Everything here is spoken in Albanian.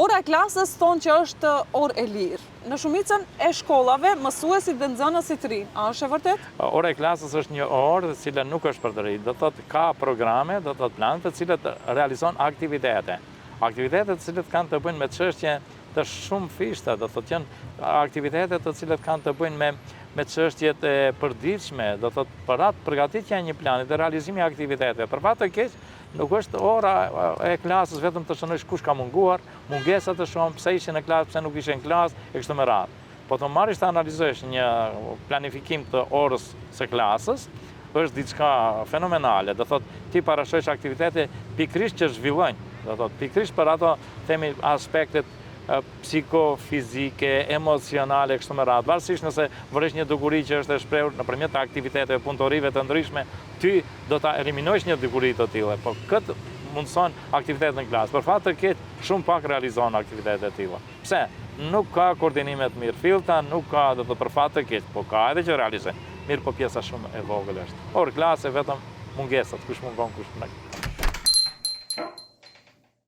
Ora e klasës thonë që është orë e lirë. Në shumicën e shkollave, mësuesit dhe nxënësit rinë. A është e vërtet? Ora e klasës është një orë e cila nuk është për të rinj. Do thotë ka programe, do thotë plane të cilët realizon aktivitete. Aktivitete të cilët kanë të bëjnë me çështje të shumë fishta, do thotë janë aktivitete të cilët kanë të bëjnë me çështjet e përditshme, do thotë për atë përgatitja e një plani dhe realizimi i aktiviteteve. Për fat të keq, nuk është ora e klasës vetëm të shënosh kush ka munguar, mungesa të shumë, pse ishin në klasë, pse nuk ishin në klasë, e kështu me radhë. Po të marrësh të analizosh një planifikim të orës së klasës, është diçka fenomenale. Do thotë ti parashojsh aktivitete pikërisht që zhvillojnë, do thotë pikërisht për ato themi aspektet psikofizike, emocionale, kështu me radhë. Varësisht nëse vëresh një dukuri që është e shprehur nëpërmjet aktiviteteve punëtorive të ndryshme, ty do ta eliminojsh një dukuri të tilla, po këtë mundson aktivitet në klasë. Për fat të keq, shumë pak realizon aktivitete të tilla. Pse? Nuk ka koordinime të mirë fillta, nuk ka do të për fat të keq, po ka edhe që realizojnë. Mirë, po pjesa shumë e vogël është. Or klase vetëm mungesat, kush mungon, kush nuk.